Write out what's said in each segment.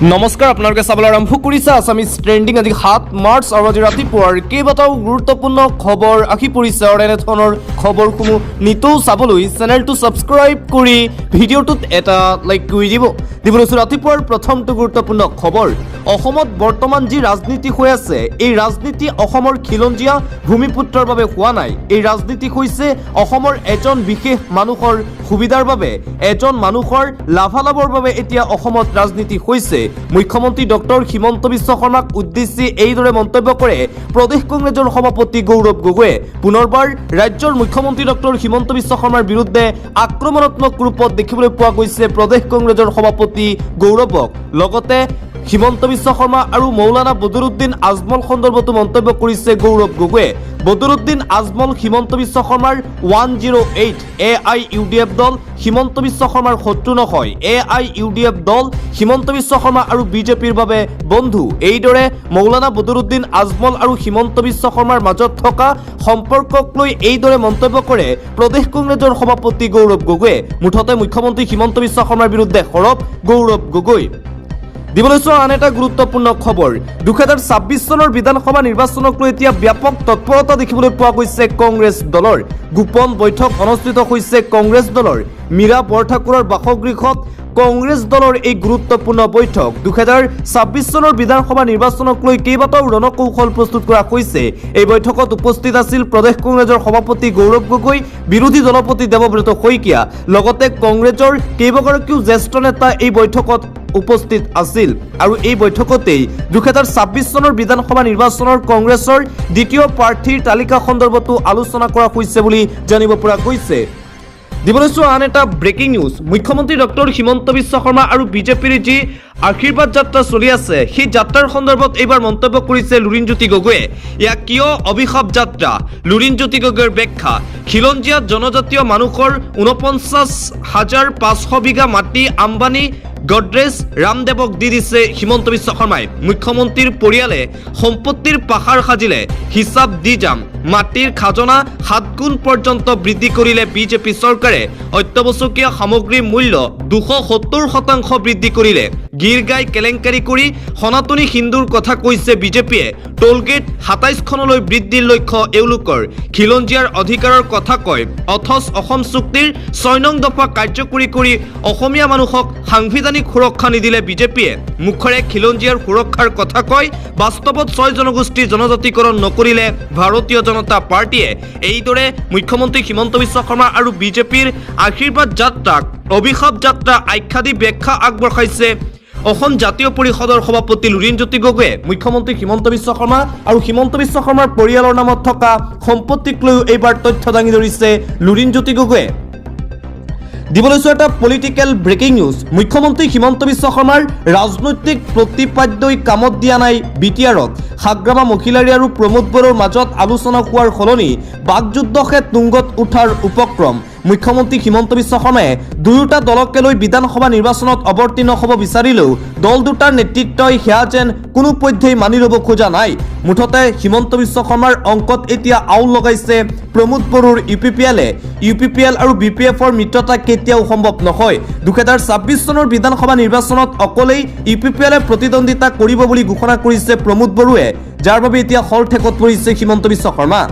নমস্কাৰ আপোনালোকে চাবলৈ আৰম্ভ কৰিছে আছামিজ ট্ৰেণ্ডিং আজি 7 মাৰ্চ আৰু আজি ৰাতিপুৱাৰ কেইবাটাও গুৰুত্বপূৰ্ণ খবৰ আহি পৰিছে আৰু এনেধৰণৰ খবৰসমূহ নিতৌ চাবলৈ চেনেলটো ছাবস্ক্ৰাইব কৰি ভিডিঅ'টোত এটা লাইক কৰি দিবলৈ ৰাতিপুৱাৰ প্ৰথমটো গুৰুত্বপূৰ্ণ খবৰ অসমত বৰ্তমান যি ৰাজনীতি হৈ আছে এই ৰাজনীতি অসমৰ খিলঞ্জীয়া ভূমিপুত্ৰৰ বাবে হোৱা নাই এই ৰাজনীতি হৈছে অসমৰ এজন বিশেষ মানুহৰ সুবিধাৰ বাবে এজন মানুহৰ লাভালাভৰ বাবে এতিয়া অসমত ৰাজনীতি হৈছে মুখ্যমন্ত্ৰী ডক্টৰ হিমন্ত বিশ্ব শৰ্মাক উদ্দেশ্যি এইদৰে মন্তব্য কৰে প্ৰদেশ কংগ্ৰেছৰ সভাপতি গৌৰৱ গগৈয়ে পুনৰবাৰ ৰাজ্যৰ মুখ্যমন্ত্ৰী ডক্টৰ হিমন্ত বিশ্ব শৰ্মাৰ বিৰুদ্ধে আক্ৰমণাত্মক ৰূপত দেখিবলৈ পোৱা গৈছে প্ৰদেশ কংগ্ৰেছৰ সভাপতি গৌৰৱক লগতে হিমন্ত বিশ্ব শৰ্মা আৰু মৌলানা বদৰুদ্দিন আজমল সন্দৰ্ভতো মন্তব্য কৰিছে গৌৰৱ গগৈয়ে বদৰুদ্দিন আজমল হিমন্ত বিশ্ব শৰ্মাৰ 108 AIUDF দল হিমন্ত বিশ্ব শৰ্মাৰ শত্ৰু নহয় AIUDF দল হিমন্ত বিশ্ব শৰ্মা আৰু বিজেপিৰ বাবে বন্ধু এইদৰে মৌলানা বদৰুদ্দিন আজমল আৰু হিমন্ত বিশ্ব শৰ্মাৰ মাজত থকা সম্পৰ্কক লৈ এইদৰে মন্তব্য কৰে প্ৰদেশ কংগ্ৰেছৰ সভাপতি গৌৰৱ গগৈয়ে মুঠতে মুখ্যমন্ত্ৰী হিমন্ত বিশ্ব শৰ্মাৰ বিৰুদ্ধে সৰব গৌৰৱ গগৈ দিবলৈছো আন এটা গুৰুত্বপূৰ্ণ খবৰ 2026 চনৰ বিধানসভা নিৰ্বাচনক লৈ এতিয়া ব্যাপক তৎপৰতা দেখিবলৈ পোৱা গৈছে কংগ্ৰেছ দলৰ গোপন বৈঠক অনুষ্ঠিত হৈছে কংগ্ৰেছ দলৰ মীৰা বৰঠাকুৰৰ বাসগৃহত কংগ্ৰেছ দলৰ এই গুৰুত্বপূৰ্ণ বৈঠক 2026 চনৰ বিধানসভা নিৰ্বাচনক লৈ কেইবাটাও ৰণকৌশল প্ৰস্তুত কৰা হৈছে এই বৈঠকত উপস্থিত আছিল প্ৰদেশ কংগ্ৰেছৰ সভাপতি গৌৰৱ গগৈ বিৰোধী দলপতি দেৱব্ৰত শইকীয়া লগতে কংগ্ৰেছৰ কেইবাগৰাকীও জ্যেষ্ঠ নেতা এই বৈঠকত উপস্থিত আছিল আৰু এই বৈঠকতেই 2026 চনৰ বিধানসভা নিৰ্বাচনৰ কংগ্ৰেছৰ দ্বিতীয় প্ৰাৰ্থীৰ তালিকা সন্দৰ্ভতো আলোচনা কৰা হৈছে বুলি জানিব পৰা গৈছে দিবলৈছো আন এটা ব্ৰেকিং নিউজ মুখ্যমন্ত্ৰী ডক্টৰ হিমন্ত বিশ্ব শৰ্মা আৰু বিজেপিৰ যি আশীৰ্বাদ যাত্ৰা চলি আছে সেই যাত্ৰাৰ সন্দৰ্ভত এইবাৰ মন্তব্য কৰিছে লুৰিণজ্যোতি গগৈয়ে ইয়া কিয় অভিশাপ যাত্ৰা লুৰিণজ্যোতি গগৈৰ ব্যাখ্যা খিলঞ্জীয়া জনজাতীয় মানুহৰ 49,500 বিঘা মাটি আম্বানী গডৰেজ ৰামদেৱক দি দিছে হিমন্ত বিশ্ব শৰ্মাই মুখ্যমন্ত্ৰীৰ পৰিয়ালে সম্পত্তিৰ পাহাৰ সাজিলে হিচাপ দি যাম মাটিৰ খাজনা 7 গুণ পৰ্যন্ত বৃদ্ধি কৰিলে বিজেপি চৰকাৰে অত্যাৱশ্যকীয় সামগ্ৰীৰ মূল্য 270% বৃদ্ধি কৰিলে গিৰগাই কেলেংকাৰী কৰি সনাতনী হিন্দুৰ কথা কৈছে বিজেপিয়ে টোলগেট 27খনলৈ বৃদ্ধিৰ লক্ষ্য এওঁলোকৰ খিলঞ্জীয়াৰ অধিকাৰৰ কথা কয় অথচ অসম চুক্তিৰ 6 নং দফা কাৰ্যকৰী কৰি অসমীয়া মানুহক সাংবিধানিক সুৰক্ষা নিদিলে বিজেপিয়ে মুখৰে খিলঞ্জীয়াৰ সুৰক্ষাৰ কথা কয় বাস্তৱত 6 জনগোষ্ঠীৰ জনজাতিকৰণ নকৰিলে ভাৰতীয় জনতা পাৰ্টিয়ে এইদৰে মুখ্যমন্ত্ৰী হিমন্ত বিশ্ব শৰ্মা আৰু বিজেপিৰ আশীৰ্বাদ যাত্ৰাক অভিশাপ যাত্ৰা আখ্যা দি ব্যাখ্যা আগবঢ়াইছে অসম জাতীয় পৰিষদৰ সভাপতি লুৰিণজ্যোতি গগৈয়ে মুখ্যমন্ত্ৰী হিমন্ত বিশ্ব শৰ্মা আৰু হিমন্ত বিশ্ব শৰ্মাৰ পৰিয়ালৰ নামত থকা সম্পত্তিক লৈ এইবাৰ তথ্য দাঙি ধৰিছে লুৰিণজ্যোতি গগৈয়ে দিবলৈছো এটা পলিটিকেল ব্ৰেকিং নিউজ মুখ্যমন্ত্ৰী হিমন্ত বিশ্ব শৰ্মাৰ ৰাজনৈতিক প্ৰতিপাদ্যই কামত দিয়া নাই বিটিআৰত সাগ্ৰামা মহিলাৰী আৰু প্ৰমোদ বড়োৰ মাজত আলোচনা হোৱাৰ সলনি বাকযুদ্ধহে তুংগত উঠাৰ উপক্ৰম মুখ্যমন্ত্ৰী হিমন্ত বিশ্ব শৰ্মাই দুয়োটা দলকে লৈ বিধানসভা নিৰ্বাচনত অৱতীৰ্ণ হ'ব বিচাৰিলেও দল দুটাৰ নেতৃত্বই সেয়া যেন কোনো পধ্যেই মানি ল'ব খোজা নাই মুঠতে হিমন্ত বিশ্ব শৰ্মাৰ অংকত এতিয়া আউল লগাইছে প্ৰমোদ বড়োৰ ইউপিপিএল আৰু বিপিএফৰ মিত্ৰতা কেতিয়াও সম্ভৱ নহয় 2026 চনৰ বিধানসভা নিৰ্বাচনত অকলেই ইউপিপিএলে প্ৰতিদ্বন্দ্বিতা কৰিব বুলি ঘোষণা কৰিছে প্ৰমোদ বড়োৱে যাৰ বাবে এতিয়া হল ঠেকত পৰিছে হিমন্ত বিশ্ব শৰ্মা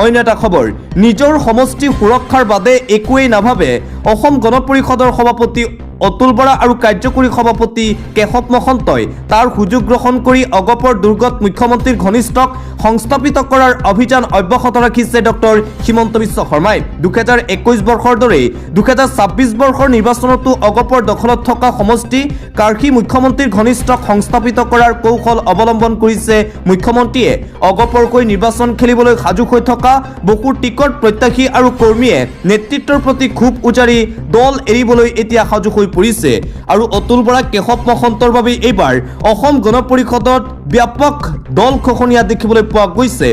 অন্য এটা খবৰ নিজৰ সমষ্টি সুৰক্ষাৰ বাদে একোৱেই নাভাবে অসম গণ পৰিষদৰ সভাপতি অতুল বৰা আৰু কাৰ্যকৰী সভাপতি কেশৱ মহন্তই তাৰ সুযোগ গ্ৰহণ কৰি অগপৰ দুৰ্গত মুখ্যমন্ত্ৰীৰ ঘনিষ্ঠক সংস্থাপিত কৰাৰ অভিযান অব্যাহত ৰাখিছে ডক্টৰ হিমন্ত বিশ্ব শৰ্মাই 2021 বৰ্ষৰ দৰে 2026 বৰ্ষৰ নিৰ্বাচনতো অগপৰ দখলত থকা সমষ্টি কাৰ্খী মুখ্যমন্ত্ৰীৰ ঘনিষ্ঠক সংস্থাপিত কৰাৰ কৌশল অৱলম্বন কৰিছে মুখ্যমন্ত্ৰীয়ে অগপৰকৈ নিৰ্বাচন খেলিবলৈ সাজু হৈ থকা বহু টিকট প্ৰত্যাশী আৰু কৰ্মীয়ে নেতৃত্বৰ প্ৰতি ক্ষোভ উজাৰি দল এৰিবলৈ এতিয়া সাজু হৈ পৰিছে আৰু অতুল বৰা কেশৱ মহন্তৰ বাবে এইবাৰ অসম গণ পৰিষদত ব্যাপক দল খোখনীয়া দেখিবলৈ পোৱা গৈছে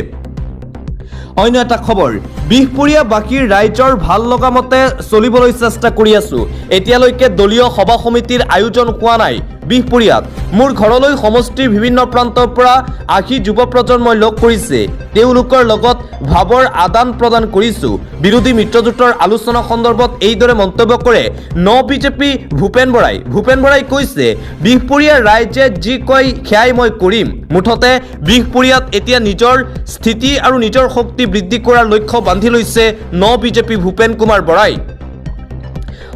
অন্য এটা খবৰ বিহপুৰীয়া বাকীৰ ৰাইজৰ ভাল লগা মতে চলিবলৈ চেষ্টা কৰি আছো এতিয়ালৈকে দলীয় সভা সমিতিৰ আয়োজন হোৱা নাই বিহপুৰীয়াত মোৰ ঘৰলৈ সমষ্টিৰ বিভিন্ন প্ৰান্তৰ পৰা আহি যুৱ প্ৰজন্মই লগ কৰিছে তেওঁলোকৰ লগত ভাৱৰ আদান প্ৰদান কৰিছো বিৰোধী মিত্ৰজোঁটৰ আলোচনা সন্দৰ্ভত এইদৰে মন্তব্য কৰে ন বিজেপি ভূপেন বৰাই কৈছে বিহপুৰীয়াৰ ৰাইজে যি কয় সেয়াই মই কৰিম মুঠতে বিহপুৰীয়াত এতিয়া নিজৰ স্থিতি আৰু নিজৰ শক্তি বৃদ্ধি কৰাৰ লক্ষ্য বান্ধি লৈছে ন বিজেপি ভূপেন কুমাৰ বৰাই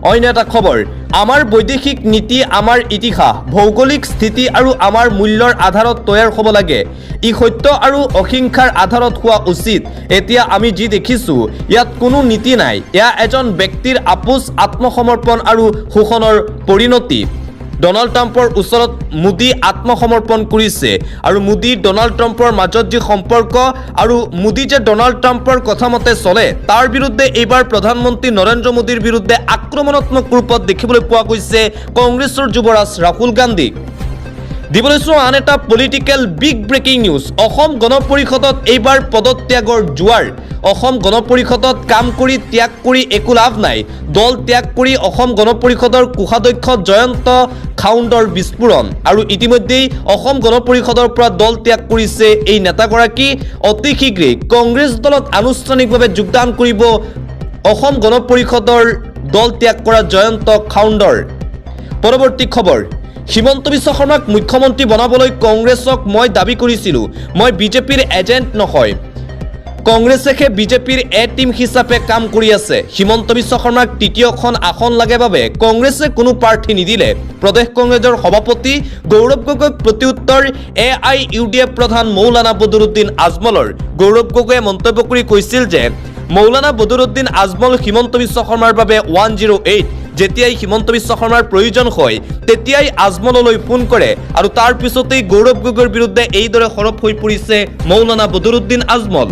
অন্য এটা খবৰ আমাৰ বৈদেশিক নীতি আমাৰ ইতিহাস ভৌগোলিক স্থিতি আৰু আমাৰ মূল্যৰ আধাৰত তৈয়াৰ হ'ব লাগে ই সত্য আৰু অহিংসাৰ আধাৰত হোৱা উচিত এতিয়া আমি যি দেখিছোঁ ইয়াত কোনো নীতি নাই এয়া এজন ব্যক্তিৰ আপোচ আত্মসমৰ্পণ আৰু শোষণৰ পৰিণতি ডনাল্ড ট্ৰাম্পৰ ওচৰত মোদী আত্মসমৰ্পণ কৰিছে আৰু মোদী ডনাল্ড ট্ৰাম্পৰ মাজত যি সম্পৰ্ক আৰু মোদী যে ডনাল্ড ট্ৰাম্পৰ কথামতে চলে তাৰ বিৰুদ্ধে এইবাৰ প্ৰধানমন্ত্ৰী নৰেন্দ্ৰ মোদীৰ বিৰুদ্ধে আক্ৰমণাত্মক ৰূপত দেখিবলৈ পোৱা গৈছে কংগ্ৰেছৰ যুৱৰাজ ৰাহুল গান্ধী দিবলৈছো আন এটা পলিটিকেল বিগ ব্ৰেকিং নিউজ অসম গণ পৰিষদত এইবাৰ পদত্যাগৰ জোৱাৰ অসম গণ পৰিষদত কাম কৰি ত্যাগ কৰি একো লাভ নাই দল ত্যাগ কৰি অসম গণ পৰিষদৰ কোষাধ্যক্ষ জয়ন্ত খাউণ্ডৰ বিস্ফোৰণ আৰু ইতিমধ্যেই অসম গণ পৰিষদৰ পৰা দল ত্যাগ কৰিছে এই নেতাগৰাকী অতি শীঘ্ৰেই কংগ্ৰেছ দলত আনুষ্ঠানিকভাৱে যোগদান কৰিব অসম গণ পৰিষদৰ দল ত্যাগ কৰা জয়ন্ত খাউণ্ডৰ পৰৱৰ্তী খবৰ হিমন্ত বিশ্ব শৰ্মাক মুখ্যমন্ত্ৰী বনাবলৈ কংগ্ৰেছক মই দাবী কৰিছিলোঁ মই বিজেপিৰ এজেণ্ট নহয় কংগ্ৰেছে বিজেপিৰ এ টিম হিচাপে কাম কৰি আছে হিমন্ত বিশ্ব শৰ্মাক তৃতীয়খন আসন লাগে বাবে কংগ্ৰেছে কোনো প্ৰাৰ্থী নিদিলে প্ৰদেশ কংগ্ৰেছৰ সভাপতি গৌৰৱ গগৈক প্ৰত্যুত্তৰ AIUDF প্ৰধান মৌলানা বদৰুদ্দিন আজমলৰ গৌৰৱ গগৈয়ে মন্তব্য কৰি কৈছিল যে মৌলানা বদৰুদ্দিন আজমল হিমন্ত বিশ্ব শৰ্মাৰ বাবে 108 যেতিয়াই হিমন্ত বিশ্ব শৰ্মাৰ প্ৰয়োজন হয় তেতিয়াই আজমললৈ ফোন কৰে আৰু তাৰ পিছতেই গৌৰৱ গগৈৰ বিৰুদ্ধে এইদৰে সৰব হৈ পৰিছে মৌলানা বদৰুদ্দিন আজমল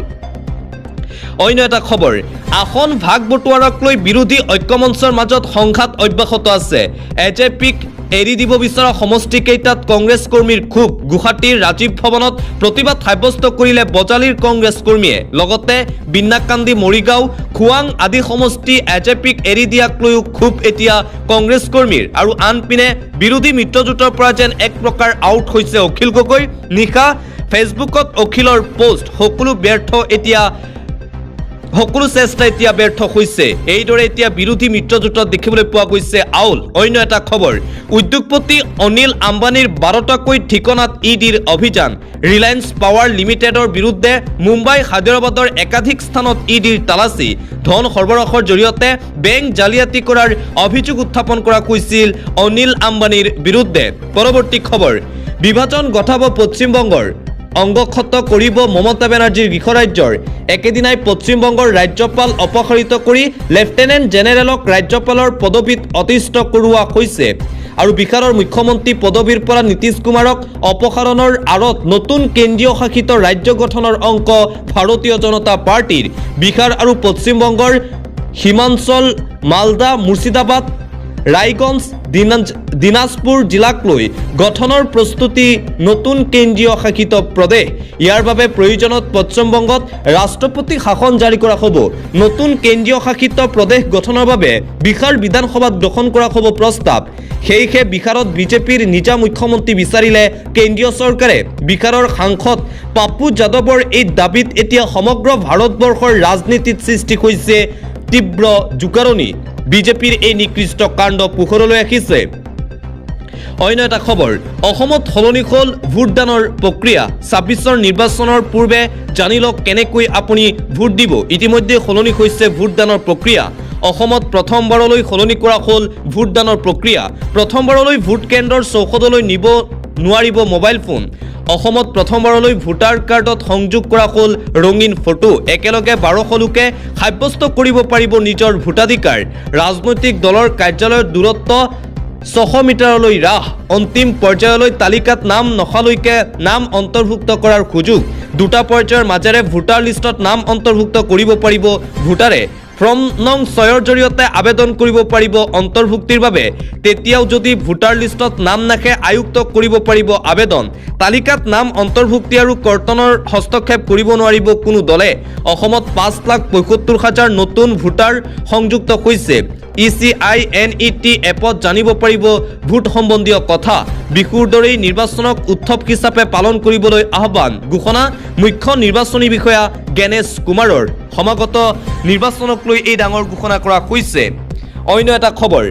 অন্য এটা খবৰ আসন ভাগ বটোৱাৰাক লৈ বিৰোধী ঐক্যমঞ্চৰ মাজত সংঘাত অব্যাহত আছে এজেপিক এৰি দিব বিচৰা সমষ্টি কেইটাত কংগ্ৰেছ কৰ্মীৰ ক্ষোভ গুৱাহাটীৰ ৰাজীৱ ভৱনত প্ৰতিবাদ সাব্যস্ত কৰিলে বজালীৰ কংগ্ৰেছ কৰ্মীয়ে লগতে বিন্নাকান্দি মৰিগাঁও খুৱাং আদি সমষ্টি এজেপিক এৰি দিয়াক লৈও ক্ষোভ এতিয়া কংগ্ৰেছ কৰ্মীৰ আৰু আনপিনে বিৰোধী মিত্ৰজোঁটৰ পৰা যেন এক প্ৰকাৰ আউট হৈছে অখিল গগৈ নিশা ফেচবুকত অখিলৰ পোষ্ট সকলো চেষ্টা এতিয়া ব্যৰ্থ হৈছে এইদৰে এতিয়া বিৰোধী মিত্ৰজোঁটত দেখিবলৈ পোৱা গৈছে আউল অন্য এটা খবৰ উদ্যোগপতি অনিল আম্বানীৰ 12টাকৈ ঠিকনাত ইডিৰ অভিযান ৰিলায়েন্স পাৱাৰ লিমিটেডৰ বিৰুদ্ধে মুম্বাই হায়দৰাবাদৰ একাধিক স্থানত ইডিৰ তালাচী ধন সৰবৰাহৰ জৰিয়তে বেংক জালিয়াতি কৰাৰ অভিযোগ উত্থাপন কৰা হৈছিল অনিল আম্বানীৰ বিৰুদ্ধে পৰৱৰ্তী খবৰ বিভাজন গঠাব পশ্চিমবংগৰ অংগক্ষত কৰিব মমতা বেনাৰ্জীৰ গৃহৰাজ্যৰ একেদিনাই পশ্চিমবংগৰ ৰাজ্যপাল অপসাৰিত কৰি লেফটেনেণ্ট জেনেৰেলক ৰাজ্যপালৰ পদবীত অতিষ্ঠ কৰোৱা হৈছে আৰু বিহাৰৰ মুখ্যমন্ত্ৰী পদবীৰ পৰা নীতিশ কুমাৰক অপসাৰণৰ আঁৰত নতুন কেন্দ্ৰীয় শাসিত ৰাজ্য গঠনৰ অংক ভাৰতীয় জনতা পাৰ্টিৰ বিহাৰ আৰু পশ্চিমবংগৰ হিমাঞ্চল মালদা মুৰ্ছিদাবাদ ৰায়গঞ্জ দিনাজপুৰ জিলাক লৈ গঠনৰ প্ৰস্তুতি নতুন কেন্দ্ৰীয় শাসিত প্ৰদেশ ইয়াৰ বাবে প্ৰয়োজনত পশ্চিমবংগত ৰাষ্ট্ৰপতি শাসন জাৰি কৰা হ'ব নতুন কেন্দ্ৰীয় শাসিত প্ৰদেশ গঠনৰ বাবে বিহাৰ বিধানসভাত গ্ৰহণ কৰা হ'ব প্ৰস্তাৱ সেয়েহে বিহাৰত বিজেপিৰ নিজা মুখ্যমন্ত্ৰী বিচাৰিলে কেন্দ্ৰীয় চৰকাৰে বিহাৰৰ সাংসদ পাপু যাদৱৰ এই দাবীত এতিয়া সমগ্ৰ ভাৰতবৰ্ষৰ ৰাজনীতিত সৃষ্টি হৈছে তীব্ৰ জোকাৰণি বিজেপিৰ এই নিকৃষ্ট কাণ্ড পোহৰলৈ আহিছে অন্য এটা খবৰ অসমত সলনি হ'ল ভোটদানৰ প্ৰক্ৰিয়া 26ৰ নিৰ্বাচনৰ পূৰ্বে জানি লওক কেনেকৈ আপুনি ভোট দিব ইতিমধ্যে সলনি হৈছে ভোটদানৰ প্ৰক্ৰিয়া অসমত প্ৰথমবাৰলৈ সলনি কৰা হ'ল ভোটদানৰ প্ৰক্ৰিয়া প্ৰথমবাৰলৈ ভোট কেন্দ্ৰৰ চৌহদলৈ নিব নোৱাৰিব মোবাইল ফোন অসমত প্ৰথমবাৰলৈ ভোটাৰ কাৰ্ডত সংযোগ কৰা হ'ল ৰঙীন ফটো একেলগে 1200 লোকে সাব্যস্ত কৰিব পাৰিব নিজৰ ভোটাধিকাৰ ৰাজনৈতিক দলৰ কাৰ্যালয়ৰ দূৰত্ব 600 মিটাৰলৈ হ্ৰাস অন্তিম পৰ্যায়লৈ তালিকাত নাম নখালৈকে নাম অন্তৰ্ভুক্ত কৰাৰ সুযোগ দুটা পৰ্যায়ৰ মাজেৰে ভোটাৰ লিষ্টত নাম অন্তৰ্ভুক্ত কৰিব পাৰিব ভোটাৰে ফৰ্ম নং 6ৰ জৰিয়তে আবেদন কৰিব পাৰিব অন্তৰ্ভুক্তিৰ বাবে। তেতিয়াও যদি ভোটাৰ লিষ্টত নাম নাখে আয়ুক্তক কৰিব পাৰিব আবেদন। তালিকাত নাম অন্তৰ্ভুক্তি আৰু কৰ্তনৰ হস্তক্ষেপ কৰিব নোৱাৰিব কোনো দলে। অসমত 5,75,000 নতুন ভোটাৰ সংযুক্ত হৈছে। ECINET এপত জানিব পাৰিব ভোট সম্বন্ধীয় কথা। বিহুৰ দৰেই নিৰ্বাচনক উৎসৱ হিচাপে পালন কৰিবলৈ আহ্বান। ঘোষণা মুখ্য নিৰ্বাচনী বিষয়া গণেশ কুমাৰৰ। সমাগত নিৰ্বাচনক লৈ এই ডাঙৰ ঘোষণা কৰা হৈছে। অন্য এটা খবৰ,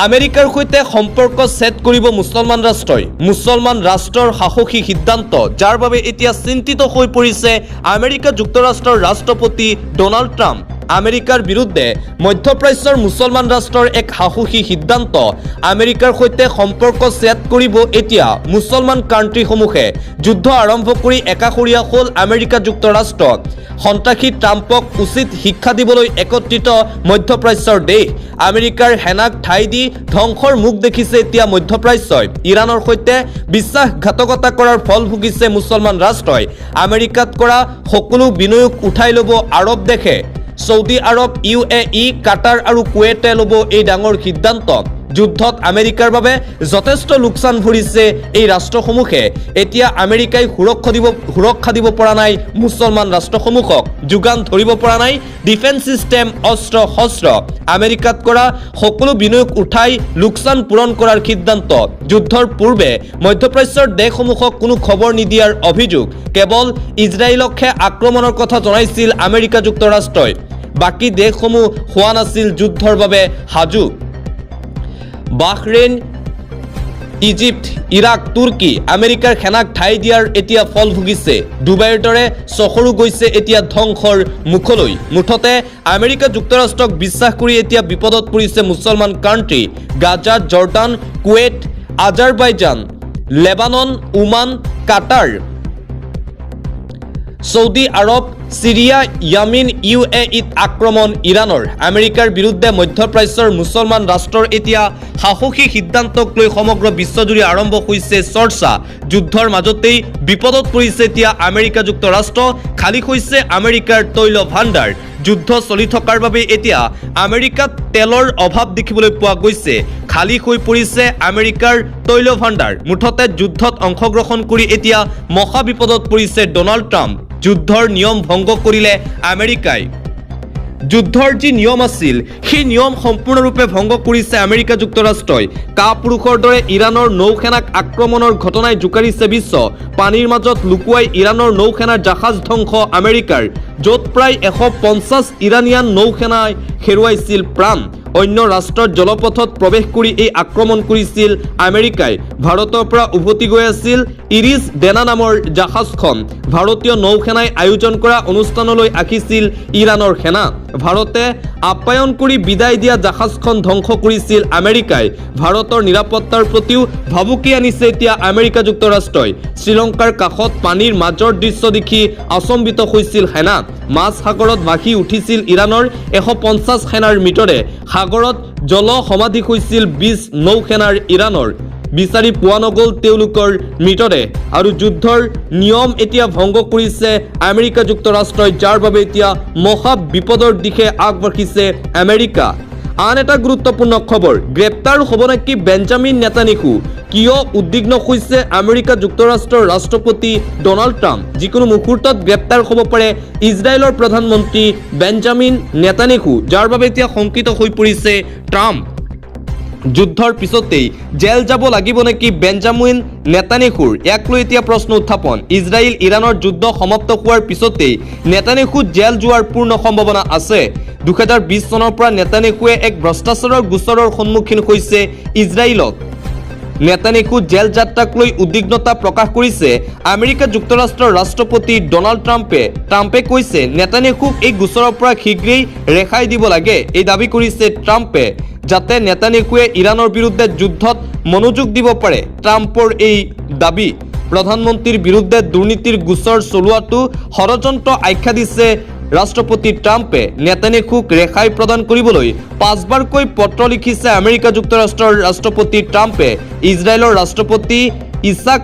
আমেৰিকাৰ সৈতে সম্পৰ্ক ছেট কৰিব মুছলমান ৰাষ্ট্ৰই। মুছলমান ৰাষ্ট্ৰৰ সাহসী সিদ্ধান্ত, যাৰ বাবে এতিয়া চিন্তিত হৈ পৰিছে আমেৰিকা যুক্তৰাষ্ট্ৰৰ ৰাষ্ট্ৰপতি ডনাল্ড ট্ৰাম্প। আমেৰিকাৰ বিৰুদ্ধে মধ্যপ্ৰাচ্যৰ মুছলমান ৰাষ্ট্ৰৰ এক সাহসী সিদ্ধান্ত। আমেৰিকাৰ সৈতে সম্পৰ্ক ছেট কৰিব এতিয়া মুছলমান কাণ্ট্ৰিসমূহে। যুদ্ধ আৰম্ভ কৰি একাষৰীয়া হ'ল আমেৰিকা যুক্তৰাষ্ট্ৰ। সন্ত্ৰাসী ট্ৰাম্পক উচিত শিক্ষা দিবলৈ একত্ৰিত মধ্যপ্ৰাচ্যৰ দেশ। আমেৰিকাৰ সেনাক ঠাই দি ধ্বংসৰ মুখ দেখিছে এতিয়া মধ্যপ্ৰাচ্যই। ইৰাণৰ সৈতে বিশ্বাসঘাতকতা কৰাৰ ফল ভুগিছে মুছলমান ৰাষ্ট্ৰই। আমেৰিকাত কৰা সকলো বিনিয়োগ উঠাই ল'ব আৰৱ দেশে। সৌদি আৰব, UAE, কাটাৰ আৰু কুৱেটে ল'ব এই ডাঙৰ সিদ্ধান্ত। যুদ্ধত আমেৰিকাৰ বাবে যথেষ্ট লোকচান ভৰিছে এই ৰাষ্ট্ৰসমূহে। এতিয়া আমেৰিকাই সুৰক্ষা দিব পৰা নাই মুছলমান ৰাষ্ট্ৰসমূহক, যোগান ধৰিব পৰা নাই ডিফেন্স ছিষ্টেম, অস্ত্ৰ শস্ত্ৰ। আমেৰিকাত কৰা সকলো বিনিয়োগ উঠাই লোকচান পূৰণ কৰাৰ সিদ্ধান্ত। যুদ্ধৰ পূৰ্বে মধ্যপ্ৰাচ্যৰ দেশসমূহক কোনো খবৰ নিদিয়াৰ অভিযোগ। কেৱল ইজৰাইলকহে আক্ৰমণৰ কথা জনাইছিল আমেৰিকা যুক্তৰাষ্ট্ৰই। বাকী দেশসমূহ হোৱা নাছিল যুদ্ধৰ বাবে সাজু। বাহৰেইন, ইজিপ্ত, ইৰাক, তুৰ্কী আমেৰিকাৰ সেনাক ঠাই দিয়াৰ এতিয়া ফল ভুগিছে। ডুবাইৰ দৰে চহৰো গৈছে এতিয়া ধ্বংসৰ মুখলৈ। মুঠতে আমেৰিকা যুক্তৰাষ্ট্ৰক বিশ্বাস কৰি এতিয়া বিপদত পৰিছে মুছলমান country. Gaza, Jordan, Kuwait, Azerbaijan, Lebanon, Oman, Qatar, Saudi Arabia, Syria, Yemen, UAEত আক্ৰমণ ইৰাণৰ। আমেৰিকাৰ বিৰুদ্ধে মধ্যপ্ৰাচ্যৰ মুছলমান ৰাষ্ট্ৰৰ এতিয়া সাহসী সিদ্ধান্তক লৈ সমগ্ৰ বিশ্বজুৰি আৰম্ভ হৈছে চৰ্চা। যুদ্ধৰ মাজতেই বিপদত পৰিছে এতিয়া আমেৰিকা যুক্তৰাষ্ট্ৰ। খালী হৈছে আমেৰিকাৰ তৈল ভাণ্ডাৰ। যুদ্ধ চলি থকাৰ বাবে এতিয়া আমেৰিকাত তেলৰ অভাৱ দেখিবলৈ পোৱা গৈছে। খালী হৈ পৰিছে আমেৰিকাৰ তৈল ভাণ্ডাৰ। মুঠতে যুদ্ধত অংশগ্ৰহণ কৰি এতিয়া মহা বিপদত পৰিছে ডনাল্ড ট্ৰাম্প। যুদ্ধৰ নিয়ম ভংগ কৰিলে আমেৰিকাই। যুদ্ধৰ যি নিয়ম আছিল সেই নিয়ম সম্পূৰ্ণৰূপে ভংগ কৰিছে আমেৰিকা যুক্তৰাষ্ট্ৰই। কাপুৰুষৰ দৰে ইৰাণৰ নৌসেনাক আক্ৰমণৰ ঘটনাই জোকাৰিছে বিশ্ব। পানীৰ মাজত লুকুৱাই ইৰাণৰ নৌসেনাৰ জাহাজ ধ্বংস আমেৰিকাৰ, য'ত প্ৰায় 150 ইৰাণীয়ান নৌসেনাই হেৰুৱাইছিল প্ৰাণ। অন্য ৰাষ্ট্ৰৰ জলপথত প্ৰৱেশ কৰি এই আক্ৰমণ কৰিছিল আমেৰিকাই। ভাৰতৰ পৰা উভতি গৈ আছিল ইৰিছ ডেনা নামৰ জাহাজখন। ভাৰতীয় নৌসেনাই আয়োজন কৰা অনুষ্ঠানলৈ আহিছিল ইৰাণৰ সেনা। ভাৰতে আপ্যায়ন কৰি বিদায় দিয়া জাহাজখন ধ্বংস কৰিছিল আমেৰিকাই। ভাৰতৰ নিৰাপত্তাৰ প্ৰতিও ভাবুকি আনিছে এতিয়া আমেৰিকা যুক্তৰাষ্ট্ৰই। শ্ৰীলংকাৰ কাষত পানীৰ মাজৰ দৃশ্য দেখি আচম্বিত হৈছিল সেনা। মাজ সাগৰত ভাসি উঠিছিল ইৰাণৰ 150 সেনাৰ মৃতদেহ। সাগৰত জল সমাধি হৈছিল 20 নৌসেনাৰ ইৰাণৰ। বিচাৰি পোৱা নগ'ল তেওঁলোকৰ মৃতদেহ। আৰু যুদ্ধৰ নিয়ম এতিয়া ভংগ কৰিছে আমেৰিকা যুক্তৰাষ্ট্ৰই, যাৰ বাবে এতিয়া মহা বিপদৰ দিশে আগবাঢ়িছে আমেৰিকা। আন এটা গুৰুত্বপূৰ্ণ খবৰ, গ্ৰেপ্তাৰ হ'ব নেকি বেঞ্জামিন নেতানিয়াহু? কিয় উদ্বিগ্ন হৈছে আমেৰিকা যুক্তৰাষ্ট্ৰৰ ৰাষ্ট্ৰপতি ডনাল্ড ট্ৰাম্প? যিকোনো মুহূৰ্তত গ্ৰেপ্তাৰ হ'ব পাৰে ইজৰাইলৰ প্ৰধানমন্ত্ৰী বেঞ্জামিন নেতানিয়াহু, যাৰ বাবে এতিয়া শংকিত হৈ পৰিছে ট্ৰাম্প। যুদ্ধৰ পিছতেই জেল যাব লাগিব নেকি বেঞ্জামিন নেতানিয়াহুৰ? ইয়াক লৈ এতিয়া প্ৰশ্ন উত্থাপন। ইজৰাইল ইৰাণৰ যুদ্ধ সমাপ্ত হোৱাৰ পিছতেই নেতানিয়াহু জেল যোৱাৰ পূৰ্ণ সম্ভাৱনা আছে। 2020 চনৰ পৰা নেতানিয়াহুৱে এক ভ্ৰষ্টাচাৰৰ গোচৰৰ সন্মুখীন হৈছে ইজৰাইলত। নেতানিয়াহু জেল যাত্ৰাক লৈ উদ্বিগ্নতা প্ৰকাশ কৰিছে আমেৰিকা যুক্তৰাষ্ট্ৰৰ ৰাষ্ট্ৰপতি ডনাল্ড ট্ৰাম্পে। ট্ৰাম্পে কৈছে নেতানিয়াহুক এই গোচৰৰ পৰা শীঘ্ৰেই ৰেহাই দিব লাগে। এই দাবী কৰিছে ট্ৰাম্পে, যাতে নেতানিয়াহুৱে ইৰাণৰ বিৰুদ্ধে যুদ্ধত মনোযোগ দিব পাৰে। ট্ৰাম্পৰ এই দাবী প্ৰধানমন্ত্ৰীৰ বিৰুদ্ধে দুৰ্নীতিৰ গোচৰ চলোৱাটো ষড়যন্ত্ৰ আখ্যা দিছে ৰাষ্ট্ৰপতি ট্ৰাম্পে। নেতানিয়াহুক ৰেহাই প্ৰদান কৰিবলৈ 5বাৰকৈ পত্ৰ লিখিছে আমেৰিকা যুক্তৰাষ্ট্ৰৰ ৰাষ্ট্ৰপতি ট্ৰাম্পে। ইজৰাইলৰ ৰাষ্ট্ৰপতি ইছাক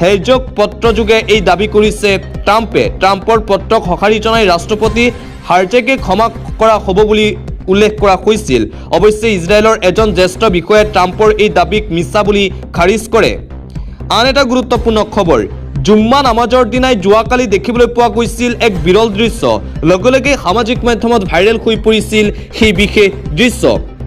হেৰজগ পত্ৰযোগে এই দাবী কৰিছে ট্ৰাম্পে। ট্ৰাম্পৰ পত্ৰক সঁহাৰি জনাই ৰাষ্ট্ৰপতি হাৰ্জেকে ক্ষমা কৰা হ'ব বুলি উল্লেখ কৰা হৈছিল। অৱশ্যে ইজৰাইলৰ এজন জ্যেষ্ঠ বিষয়াই ট্ৰাম্পৰ এই দাবীক মিছা বুলি খাৰিজ কৰে। আন এটা গুৰুত্বপূৰ্ণ খবৰ, জুম্মা নামাজৰ দিনাই যোৱাকালি দেখিবলৈ পোৱা গৈছিল এক বিৰল দৃশ্য। লগে লগে সামাজিক মাধ্যমত ভাইৰেল হৈ পৰিছিল সেই বিশেষ দৃশ্য।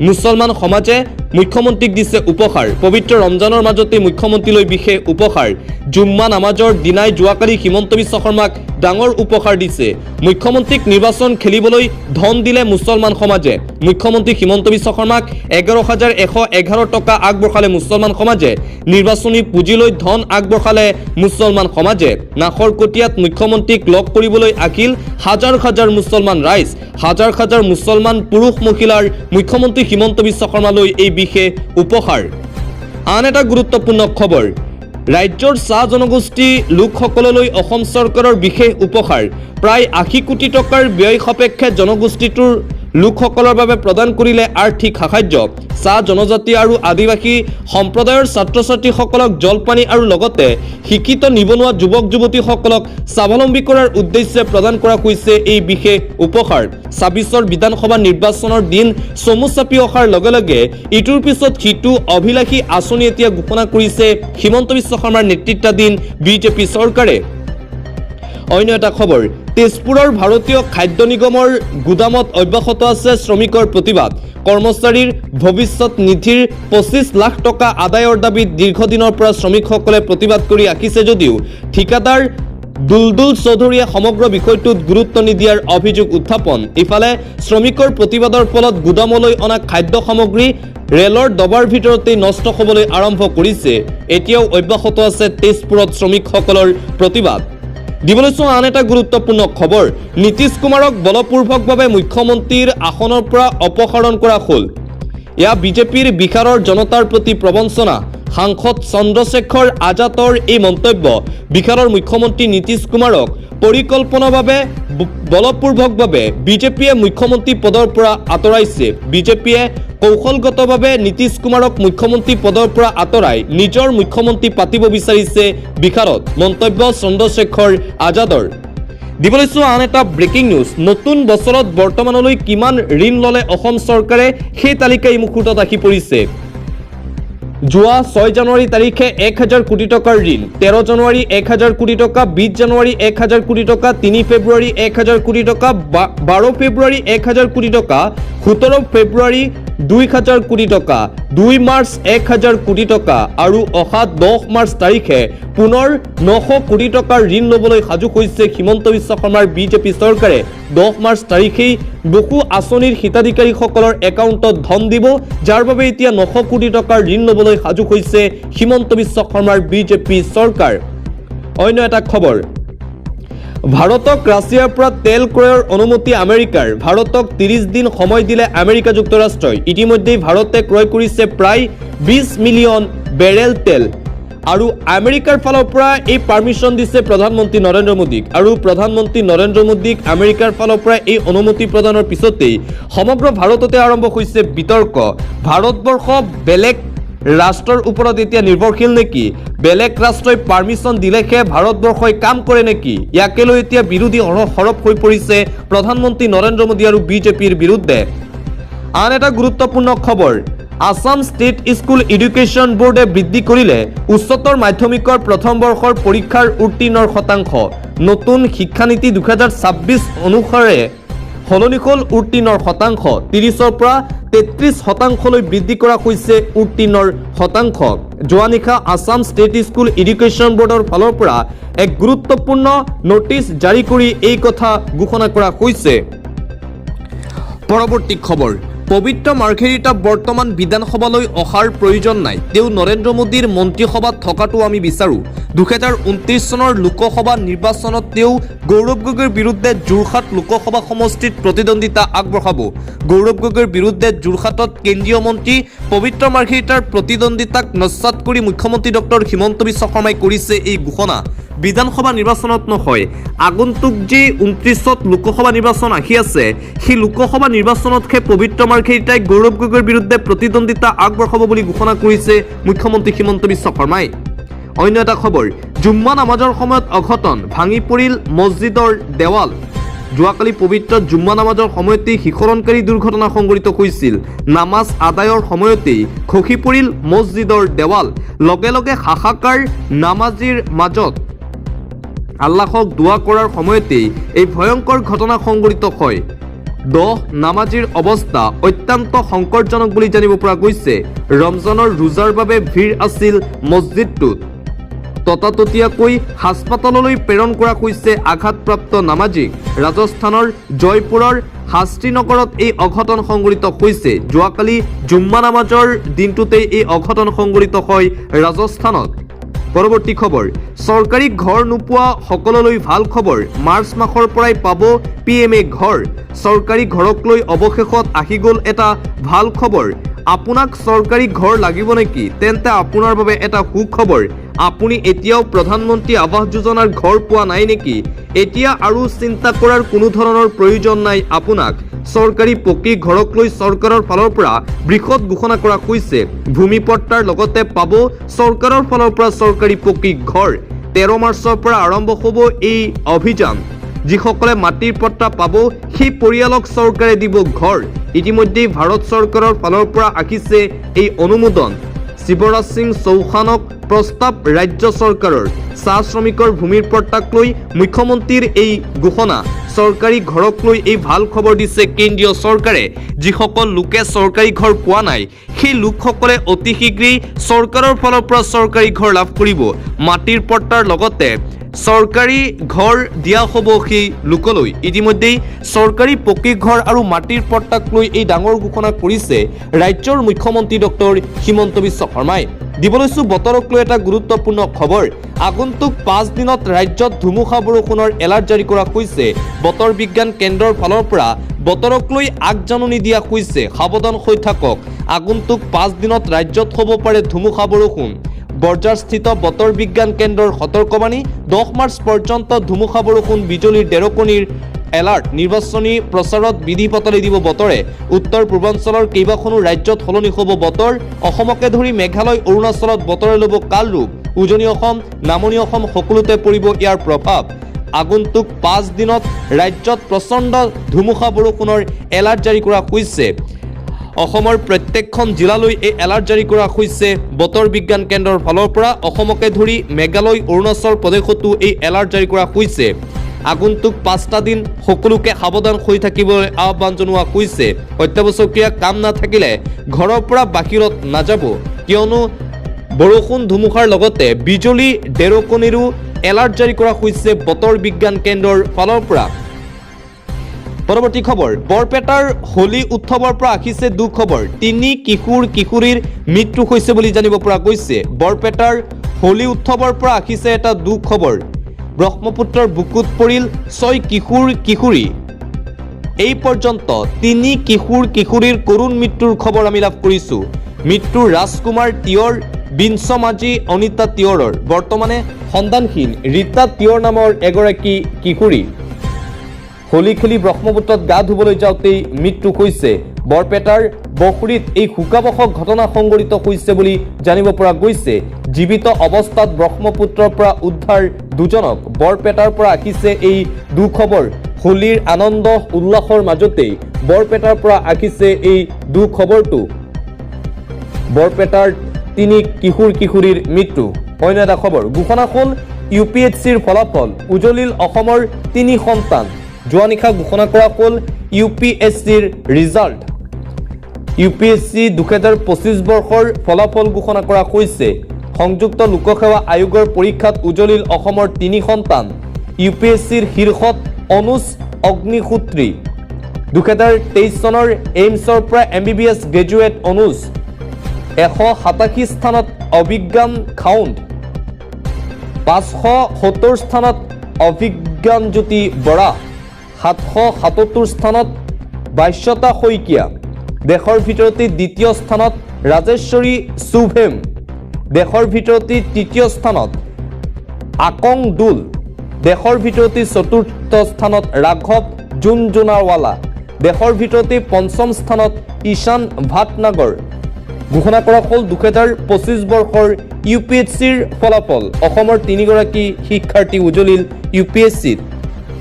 মুছলমান সমাজে মুখ্যমন্ত্ৰীক দিছে উপহাৰ। পবিত্ৰ ৰমজানৰ মাজতে মুখ্যমন্ত্ৰীলৈ বিশেষ উপহাৰ। জুম্মা নামাজৰ দিনাই যোৱাকালি হিমন্ত বিশ্ব শৰ্মাক ডাঙৰ উপহাৰ দিছে। মুখ্যমন্ত্ৰীক নিৰ্বাচন খেলিবলৈ ধন দিলে মুছলমান সমাজে। মুখ্যমন্ত্ৰী হিমন্ত বিশ্ব শৰ্মাক 11,111 টকা আগবঢ়ালে মুছলমান সমাজে। নিৰ্বাচনী পুঁজিলৈ ধন আগবঢ়ালে মুছলমান সমাজে। নাহৰকটীয়াত মুখ্যমন্ত্ৰীক লগ কৰিবলৈ আহিল হাজাৰ হাজাৰ মুছলমান ৰাইজ। হাজাৰ হাজাৰ মুছলমান পুৰুষ মহিলাৰ মুখ্যমন্ত্ৰী হিমন্ত বিশ্ব শৰ্মালৈ এই বিশেষ উপহাৰ। আন এটা গুৰুত্বপূৰ্ণ খবৰ, ৰাজ্যৰ চাহ জনগোষ্ঠী লোকসকললৈ অসম চৰকাৰৰ বিশেষ উপহাৰ। প্ৰায় 80 কোটি টকাৰ ব্যয় সাপেক্ষে জনগোষ্ঠীটোৰ লোকসকলৰ বাবে প্ৰদান কৰিলে আৰ্থিক সাহায্য। চাহ জনজাতি আৰু আদিবাসী সম্প্ৰদায়ৰ ছাত্ৰ ছাত্ৰীসকলক জলপানী আৰু লগতে শিক্ষিত নিবনুৱা যুৱক যুৱতীসকলক স্বাৱলম্বী কৰাৰ উদ্দেশ্যে প্ৰদান কৰা হৈছে এই বিশেষ উপহাৰ। 26ৰ বিধানসভা নিৰ্বাচনৰ দিন চমু চাপি অহাৰ লগে লগে ইটোৰ পিছত সিটো অভিলাষী আঁচনি এতিয়া ঘোষণা কৰিছে হিমন্ত বিশ্ব শৰ্মাৰ নেতৃত্বাধীন বিজেপি চৰকাৰে। অন্য এটা খবৰ, তেজপুৰৰ ভাৰতীয় খাদ্য নিগমৰ গুদামত অব্যাহত আছে শ্ৰমিকৰ প্ৰতিবাদ। কৰ্মচাৰীৰ ভৱিষ্যত নিধিৰ 25 লাখ টকা আদায়ৰ দাবীত দীৰ্ঘদিনৰ পৰা শ্ৰমিকসকলে প্ৰতিবাদ কৰি আহিছে যদিও ঠিকাদাৰ দুলদুল চৌধুৰীয়ে সমগ্ৰ বিষয়টোত গুৰুত্ব নিদিয়াৰ অভিযোগ উত্থাপন। ইফালে শ্ৰমিকৰ প্ৰতিবাদৰ ফলত গুদামলৈ অনা খাদ্য সামগ্ৰী ৰেলৰ ডবাৰ ভিতৰতেই নষ্ট হ'বলৈ আৰম্ভ কৰিছে। এতিয়াও অব্যাহত আছে তেজপুৰত শ্ৰমিকসকলৰ প্ৰতিবাদ। দিবলৈ চোৱা আন এটা গুৰুত্বপূৰ্ণ খবৰ, নীতিশ কুমাৰক বলপূৰ্বকভাৱে মুখ্যমন্ত্ৰীৰ আসনৰ পৰা অপসাৰণ কৰা হ'ল। এয়া বিজেপিৰ বিহাৰৰ জনতাৰ প্ৰতি প্ৰবঞ্চনা। সাংসদ চন্দ্ৰশেখৰ আজাদৰ এই মন্তব্য। বিহাৰৰ মুখ্যমন্ত্ৰী নীতিশ কুমাৰক পৰিকল্পনাভাৱে বলপূৰ্বকভাৱে বিজেপিয়ে মুখ্যমন্ত্ৰী পদৰ পৰা আঁতৰাইছে। বিজেপিয়ে কৌশলগতভাৱে নীতিশ কুমাৰক মুখ্যমন্ত্ৰী পদৰ পৰা আঁতৰাই নিজৰ মুখ্যমন্ত্ৰী পাতিব বিচাৰিছে বিহাৰত। মন্তব্য চন্দ্ৰশেখৰ আজাদৰ। দিবলৈ চোৱা আন এটা ব্ৰেকিং নিউজ, নতুন বছৰত বৰ্তমানলৈ কিমান ঋণ ল'লে অসম চৰকাৰে সেই তালিকা এই মুহূৰ্তত আহি পৰিছে। যোৱা 6 জানুৱাৰী তাৰিখে 1000 কোটি টকাৰ ঋণ, 13 জানুৱাৰী 1000 কোটি টকা, 20 জানুৱাৰী 1000 কোটি টকা, 3 ফেব্ৰুৱাৰী 1000 কোটি টকা, 12 ফেব্ৰুৱাৰী 1000 কোটি টকা, 17 ফেব্ৰুৱাৰী 2000 কোটি টকা, 2 মাৰ্চ 1000 কোটি টকা আৰু অহা 10 মাৰ্চ তাৰিখে পুনৰ 900 কোটি টকাৰ ঋণ ল'বলৈ সাজু হৈছে হিমন্ত বিশ্ব শৰ্মাৰ বিজেপি চৰকাৰে। 10 মাৰ্চ তাৰিখেই বহু আঁচনিৰ হিতাধিকাৰীসকলৰ একাউণ্টত ধন দিব, যাৰ বাবে এতিয়া 900 কোটি টকাৰ ঋণ ল'বলৈ সাজু হৈছে হিমন্ত বিশ্ব শৰ্মাৰ বিজেপি চৰকাৰ। অন্য এটা খবৰ, ভাৰতক ৰাছিয়াৰ পৰা তেল ক্ৰয়ৰ অনুমতি আমেৰিকাৰ। ভাৰতক 30 দিন সময় দিলে আমেৰিকা যুক্তৰাষ্ট্ৰই। ইতিমধ্যেই ভাৰতে ক্ৰয় কৰিছে প্ৰায় 20 মিলিয়ন বেৰেল তেল আৰু আমেৰিকাৰ ফালৰ পৰা এই পাৰ্মিশ্যন দিছে প্ৰধানমন্ত্ৰী নৰেন্দ্ৰ মোদীক। আৰু প্ৰধানমন্ত্ৰী নৰেন্দ্ৰ মোদীক আমেৰিকাৰ ফালৰ পৰা এই অনুমতি প্ৰদানৰ পিছতেই সমগ্ৰ ভাৰততে আৰম্ভ হৈছে বিতৰ্ক। ভাৰতবৰ্ষ বেলেগ ৰাষ্ট্ৰৰ ওপৰত এতিয়া নিৰ্ভৰশীল নেকি? বেলেগ ৰাষ্ট্ৰই পাৰ্মিশ্যন দিলেহে ভাৰতবৰ্ষই কাম কৰে নেকি? ইয়াকে লৈ এতিয়া বিৰোধী সৰব হৈ পৰিছে প্ৰধানমন্ত্ৰী নৰেন্দ্ৰ মোদী আৰু বিজেপিৰ বিৰুদ্ধে। আন এটা গুৰুত্বপূৰ্ণ খবৰ, আসাম ষ্টেট স্কুল এডুকেশ্যন বোৰ্ডে বৃদ্ধি কৰিলে উচ্চতৰ মাধ্যমিকৰ প্ৰথম বৰ্ষৰ পৰীক্ষাৰ উত্তীৰ্ণৰ শতাংশ। নতুন শিক্ষানীতি 2026 অনুসাৰে সলনি হ'ল উত্তীৰ্ণৰ শতাংশ। 30ৰ পৰা 33% বৃদ্ধি কৰা হৈছে উত্তীৰ্ণৰ শতাংশ। যোৱা নিশা আসাম ষ্টেট স্কুল এডুকেশ্যন বোৰ্ডৰ ফালৰ পৰা এক গুৰুত্বপূৰ্ণ নটিচ জাৰি কৰি এই কথা ঘোষণা কৰা হৈছে। পৰৱৰ্তী খবৰ, পবিত্ৰ মাৰ্ঘেৰিটা বৰ্তমান বিধানসভালৈ অহাৰ প্ৰয়োজন নাই। তেওঁ নৰেন্দ্ৰ মোদীৰ মন্ত্ৰীসভাত থকাটো আমি বিচাৰোঁ। 2029 চনৰ লোকসভা নিৰ্বাচনত তেওঁ গৌৰৱ গগৈৰ বিৰুদ্ধে যোৰহাট লোকসভা সমষ্টিত প্ৰতিদ্বন্দ্বিতা আগবঢ়াব। গৌৰৱ গগৈৰ বিৰুদ্ধে যোৰহাটত কেন্দ্ৰীয় মন্ত্ৰী পবিত্ৰ মাৰ্ঘেৰিটাৰ প্ৰতিদ্বন্দ্বিতাক নস্যাৎ কৰি মুখ্যমন্ত্ৰী ডক্টৰ হিমন্ত বিশ্ব শৰ্মাই কৰিছে এই ঘোষণা। বিধানসভা নিৰ্বাচনত নহয়, আগন্তুক যি 29ত লোকসভা নিৰ্বাচন আহি আছে, সেই লোকসভা নিৰ্বাচনতহে পবিত্ৰ মাৰ্ঘেৰিটাই গৌৰৱ গগৈৰ বিৰুদ্ধে প্ৰতিদ্বন্দ্বিতা আগবঢ়াব বুলি ঘোষণা কৰিছে মুখ্যমন্ত্ৰী হিমন্ত বিশ্ব শৰ্মাই। অন্য এটা খবৰ, জুম্মা নামাজৰ সময়ত অঘটন, ভাঙি পৰিল মছজিদৰ দেৱাল। যোৱাকালি পবিত্ৰ জুম্মা নামাজৰ সময়তেই শিহৰণকাৰী দুৰ্ঘটনা সংঘটিত হৈছিল। নামাজ আদায়ৰ সময়তেই খহি পৰিল মছজিদৰ দেৱাল। লগে লগে হাহাকাৰ নামাজীৰ মাজত। আল্লাহক দোৱা কৰাৰ সময়তেই এই ভয়ংকৰ ঘটনা সংঘটিত হয়। নামাজীৰ অৱস্থা অত্যন্ত সংকটজনক বুলি জানিব পৰা গৈছে। ৰমজানৰ ৰোজাৰ বাবে ভিৰ আছিল মছজিদটোত। ততাততীয়াকৈ হাস্পাতাললৈ প্ৰেৰণ কৰা হৈছে আঘাতপ্ৰাপ্ত নামাজীক। ৰাজস্থানৰ জয়পুৰৰ শাস্ত্ৰীনগৰত এই অঘটন সংঘটিত হৈছে। যোৱাকালি জুম্মা নামাজৰ দিনটোতেই এই অঘটন সংঘটিত হয় ৰাজস্থানত। পৰৱৰ্তী খবৰ, চৰকাৰী ঘৰ নোপোৱা সকললৈ ভাল খবৰ। মাৰ্চ মাহৰ পৰাই পাব PMA ঘৰ। চৰকাৰী ঘৰক লৈ অৱশেষত আহি গ'ল এটা ভাল খবৰ। আপোনাক চৰকাৰী ঘৰ লাগিব নেকি? তেন্তে আপোনাৰ বাবে এটা সুখবৰ। আপুনি এতিয়াও প্ৰধানমন্ত্ৰী আৱাস যোজনাৰ ঘৰ পোৱা নাই নেকি? এতিয়া আৰু চিন্তা কৰাৰ কোনো ধৰণৰ প্ৰয়োজন নাই আপোনাক। চৰকাৰী পকী ঘৰক লৈ চৰকাৰৰ ফালৰ পৰা বৃহৎ ঘোষণা কৰা হৈছে। ভূমিপট্টাৰ লগতে পাব চৰকাৰৰ ফালৰ পৰা চৰকাৰী পকী ঘৰ। 13 মাৰ্চৰ পৰা আৰম্ভ হ'ব এই অভিযান। যিসকলে মাটিৰ পট্টা পাব সেই পৰিয়ালক চৰকাৰে দিব ঘৰ। ইতিমধ্যেই ভাৰত চৰকাৰৰ ফালৰ পৰা আহিছে এই অনুমোদন। শিৱৰাজ সিং চৌহানক প্ৰস্তাৱ ৰাজ্য চৰকাৰৰ। চাহ শ্ৰমিকৰ ভূমিৰ পট্টাক লৈ মুখ্যমন্ত্ৰীৰ এই ঘোষণা। চৰকাৰী ঘৰক লৈ এই ভাল খবৰ দিছে কেন্দ্ৰীয় চৰকাৰে। যিসকল লোকে চৰকাৰী ঘৰ পোৱা নাই সেই লোকসকলে অতি শীঘ্ৰেই চৰকাৰৰ ফালৰ পৰা চৰকাৰী ঘৰ লাভ কৰিব। মাটিৰ পট্টাৰ লগতে চৰকাৰী ঘৰ দিয়া হ'ব সেই লোকলৈ। ইতিমধ্যেই চৰকাৰী পকী ঘৰ আৰু মাটিৰ পট্টাক লৈ এই ডাঙৰ ঘোষণা কৰিছে ৰাজ্যৰ মুখ্যমন্ত্ৰী ডক্টৰ হিমন্ত বিশ্ব শৰ্মাই। দিবলৈছো বতৰক লৈ এটা গুৰুত্বপূৰ্ণ খবৰ। আগন্তুক 5 দিনত ৰাজ্যত ধুমুহা বৰষুণৰ এলাৰ্ট জাৰি কৰা হৈছে। বতৰ বিজ্ঞান কেন্দ্ৰৰ ফালৰ পৰা বতৰক লৈ আগজাননী দিয়া হৈছে। সাৱধান হৈ থাকক। আগন্তুক 5 দিনত ৰাজ্যত হ'ব পাৰে ধুমুহা বৰষুণ। বৰঝাৰস্থিত বতৰ বিজ্ঞান কেন্দ্ৰৰ সতৰ্কবাণী। 10 মাৰ্চ পৰ্যন্ত ধুমুহা বৰষুণ, বিজুলীৰ ঢেৰেকনিৰ এলাৰ্ট। নিৰ্বাচনী প্ৰচাৰত বিধি পতালি দিব বতৰে। উত্তৰ পূৰ্বাঞ্চলৰ কেইবাখনো ৰাজ্যত সলনি হ'ব বতৰ। অসমকে ধৰি মেঘালয়, অৰুণাচলত বতৰে ল'ব কাল ৰূপ। উজনি অসম, নামনি অসম সকলোতে পৰিব ইয়াৰ প্ৰভাৱ। আগন্তুক 5 দিনত ৰাজ্যত প্ৰচণ্ড ধুমুহা বৰষুণৰ এলাৰ্ট জাৰি কৰা হৈছে। অসমৰ প্ৰত্যেকখন জিলালৈ এই এলাৰ্ট জাৰি কৰা হৈছে বতৰ বিজ্ঞান কেন্দ্ৰৰ ফালৰ পৰা। অসমকে ধৰি মেঘালয়, অৰুণাচল প্ৰদেশতো এই এলাৰ্ট জাৰি কৰা হৈছে। আগন্তুক 5টা দিন সকলোকে সাৱধান হৈ থাকিবলৈ আহ্বান জনোৱা হৈছে। অত্যাৱশ্যকীয় কাম নাথাকিলে ঘৰৰ পৰা বাহিৰত নাযাব, কিয়নো বৰষুণ ধুমুহাৰ লগতে বিজুলী ঢেৰেকনিৰো এলাৰ্ট জাৰি কৰা হৈছে বতৰ বিজ্ঞান কেন্দ্ৰৰ ফালৰ পৰা। পৰৱৰ্তী খবৰ, বৰপেটাৰ হোলী উৎসৱৰ পৰা আহিছে দুখবৰ। 3 কিশোৰীৰ মৃত্যু হৈছে বুলি জানিব পৰা গৈছে। বৰপেটাৰ হোলী উৎসৱৰ পৰা আহিছে এটা দুখবৰ। ব্ৰহ্মপুত্ৰৰ বুকুত পৰিল 6 কিশোৰী। এই পৰ্যন্ত 3 কিশোৰীৰ কৰুণ মৃত্যুৰ খবৰ আমি লাভ কৰিছোঁ। মৃত্যু ৰাজকুমাৰ টিয়ৰ, বিঞ্চ মাঝি, অনিতা টিয়ৰৰ। বৰ্তমানে সন্ধানহীন ৰীতা টিয়ৰ নামৰ এগৰাকী কিশোৰী। হোলী খেলি ব্ৰহ্মপুত্ৰত গা ধুবলৈ যাওঁতেই মৃত্যু হৈছে। বৰপেটাৰ বখুৰীত এই শোকাবহ ঘটনা সংঘটিত হৈছে বুলি জানিব পৰা গৈছে। জীৱিত অৱস্থাত ব্ৰহ্মপুত্ৰৰ পৰা উদ্ধাৰ 2জনক। বৰপেটাৰ পৰা আহিছে এই দুখবৰ। হোলীৰ আনন্দ উল্লাসৰ মাজতেই বৰপেটাৰ পৰা আহিছে এই দুখবৰটো। বৰপেটাৰ 3 কিশোৰীৰ মৃত্যু। অন্য এটা খবৰ, ঘোষণা হ'ল UPSCৰ ফলাফল। উজলিল অসমৰ 3 সন্তান। যোৱা নিশা ঘোষণা কৰা হ'ল UPSCৰ ৰিজাল্ট। UPSC 2025 বৰ্ষৰ ফলাফল ঘোষণা কৰা হৈছে। সংযুক্ত লোকসেৱা আয়োগৰ পৰীক্ষাত উজলিল অসমৰ 3 সন্তান। UPSCৰ শীৰ্ষত অনুজ অগ্নিহোত্ৰী। 2023 চনৰ এইমছৰ পৰা MBBS গ্ৰেজুৱেট অনুজ। 187 স্থানত অভিজ্ঞান খাউণ্ড। 570 স্থানত অভিজ্ঞানজ্যোতি বৰা। 777 স্থানত বাস্যতা শইকীয়া। দেশৰ ভিতৰতে দ্বিতীয় স্থানত ৰাজেশ্বৰী সুভেম। দেশৰ ভিতৰতে তৃতীয় স্থানত আকং দুল। দেশৰ ভিতৰতে চতুৰ্থ স্থানত ৰাঘৱ জুনজুনাৱালা। দেশৰ ভিতৰতে 5ম স্থানত ঈশান ভাটনাগৰ। ঘোষণা কৰা হ'ল 2025 বৰ্ষৰ UPSCৰ ফলাফল। অসমৰ 3গৰাকী শিক্ষাৰ্থী উজলিল UPSCত।